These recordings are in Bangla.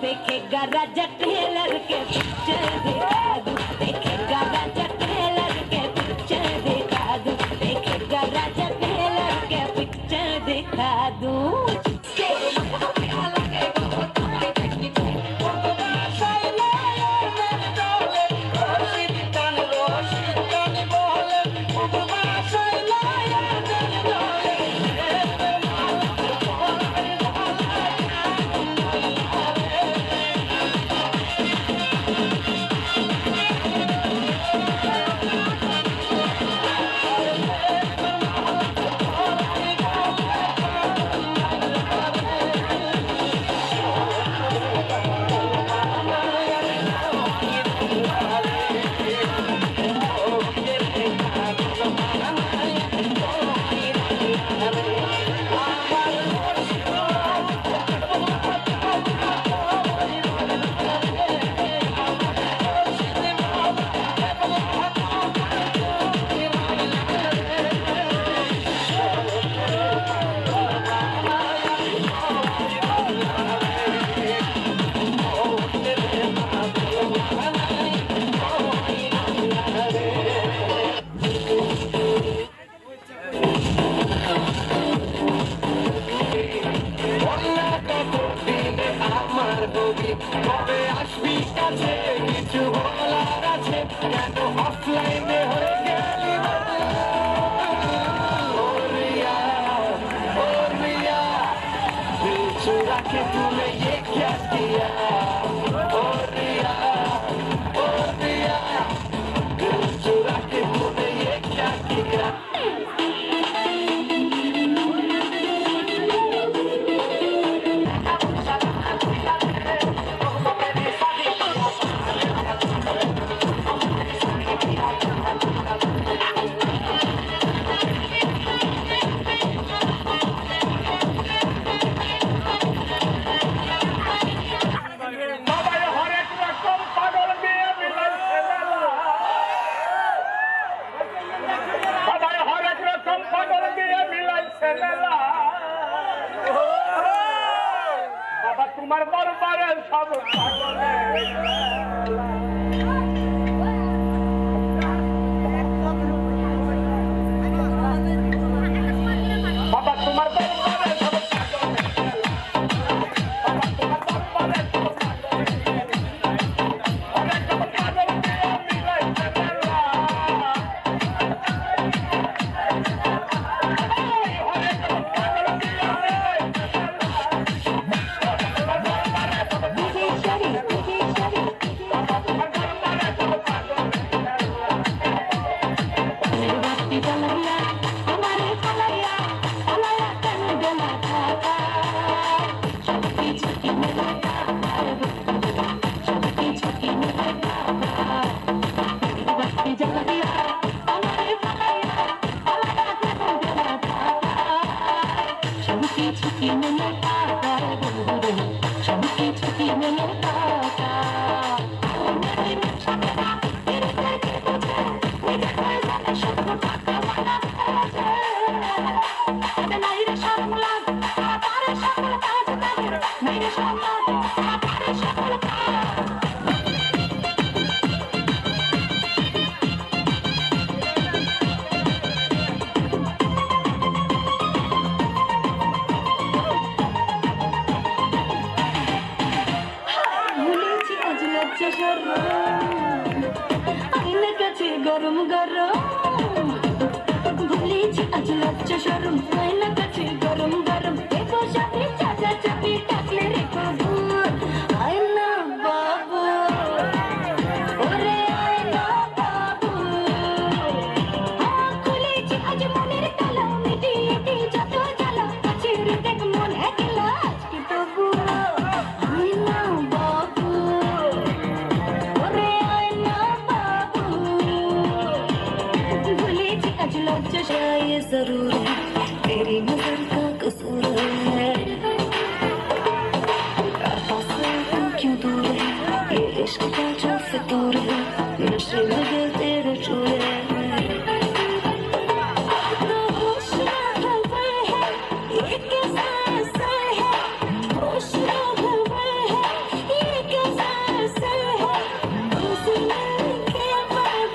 देखेगा राजा टेलर के पिक्चर दिखा दूं, देखेगा राजा टेलर के पिक्चर दिखा दूं, देखेगा राजा टेलर के पिक्चर दिखा दूं। কবে আসবি কাছে কিছু বলার আছে কেন অফলাইনে হয়ে গেলি दिल चुरा के तूने ये क्या किया ओ रिया दिल चुरा के तूने ये क्या किया La তোমার দরবারে সব পাগলে বাবা তোমার দরবারে সব পাগলে বাবা তোমার দরবারে সব পাগলে অনেক পাগল দিয়ে মিলাইতে পারলা গরম গরম ভুলেছি আজ লজ্জা শরম আয়না কাছে গরম গরম দেখো সাথে চাচা চাপি ডাকলে রে বাবু আয়না বাবু ওরে আয়না বাবু খুলেছি আজ মনের তালা মিটিয়ে যত জ্বালা কাছে দেখ মন একলা আজকে তবু আয়না বাবু ওরে আয়না বাবু भूलेगी आज लज्जा ये जरूर है तेरी नजर का कसूर है क्यों दूर है ये इश्क का जो फितूर है नशे में दिल तेरे चूर है होश ना खबर है ये कैसा असर है होश ना खबर है ये कैसा असर है तुमसे मिलके बाद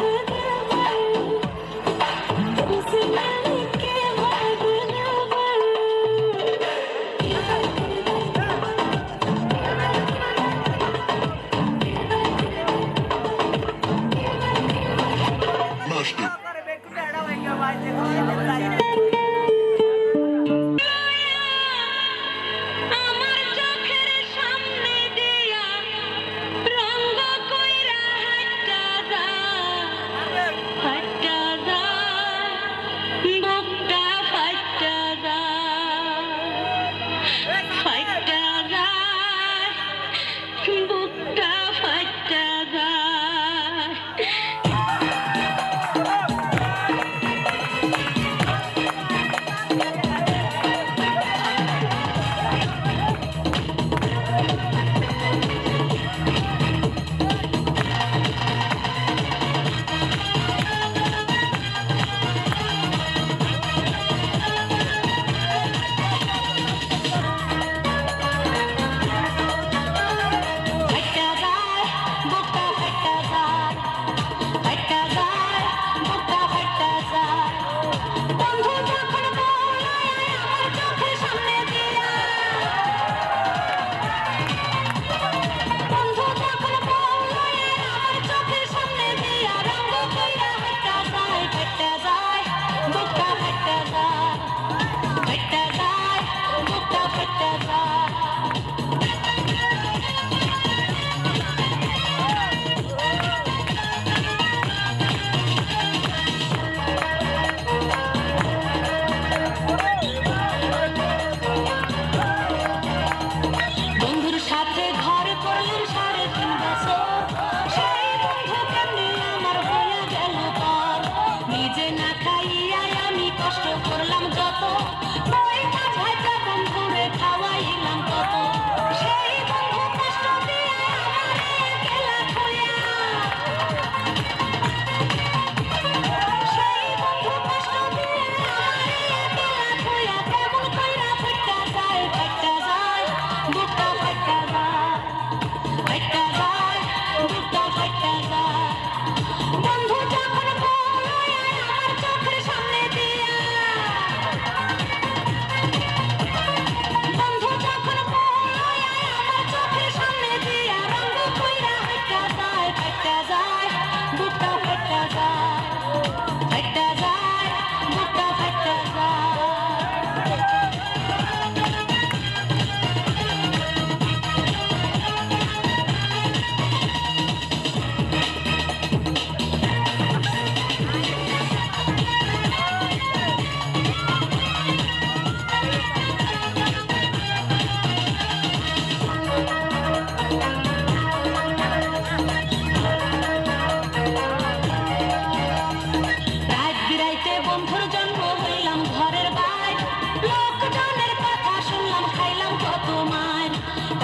কষ্ট করলাম যত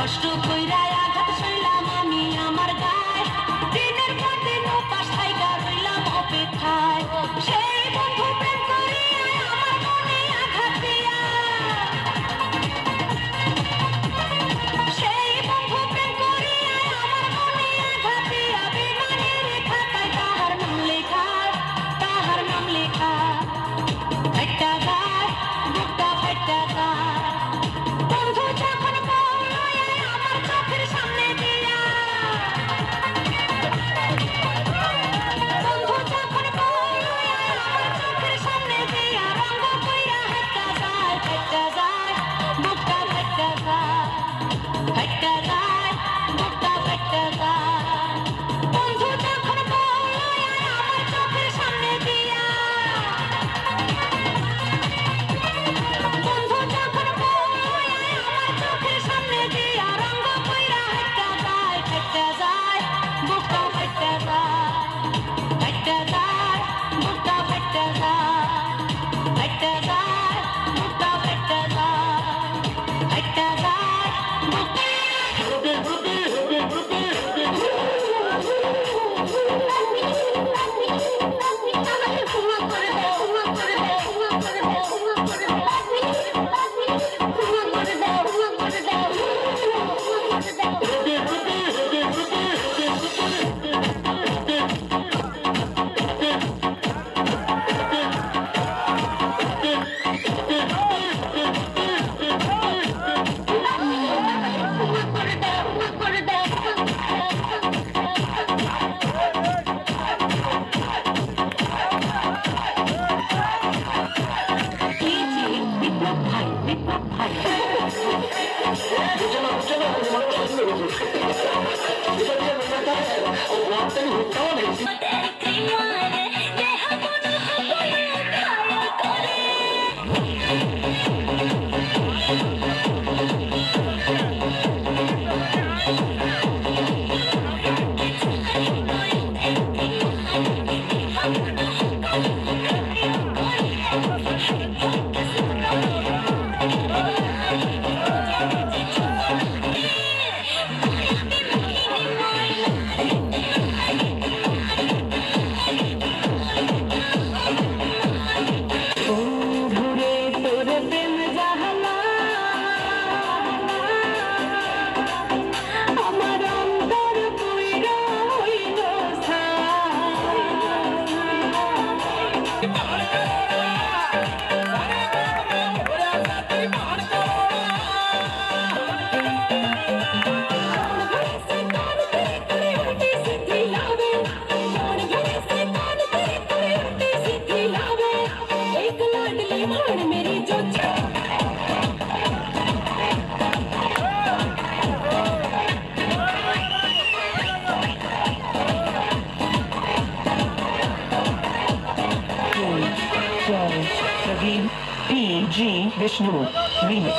কষ্ট কইরা আঘাত সইলাম আমি আমার গায় দিনের পর দিন উপাস থাইকা রইলাম অপেক্ষায় সেই বন্ধু প্রেম করিয়া আমার মনে আঘাত দিয়া সেই বন্ধু প্রেম করিয়া আমার মনে আঘাত দিয়া বিমানের খাতায় তাহার নাম লেখা ফাইটা যায় বুকটা ফাইটা যায় বন্ধু যখন পৌঁছায় আমার চোখের সামনে দিয়া বন্ধু যখন পৌঁছায় আমার চোখের সামনে দিয়া রঙ কইরা ফাইটা যায় বুকটা ফাইটা যায় বুকটা ফাইটা যায় বন্ধু যখন পৌঁছায় আমার চোখের সামনে দিয়া বন্ধু যখন পৌঁছায় আমার চোখের সামনে দিয়া রঙ কইরা ফাইটা যায় বুকটা ফাইটা যায় বুকটা ফাইটা যায় ফাইটা যায় বুকটা ফাইটা যায় ফাইটা যায় PG Vishnu remix.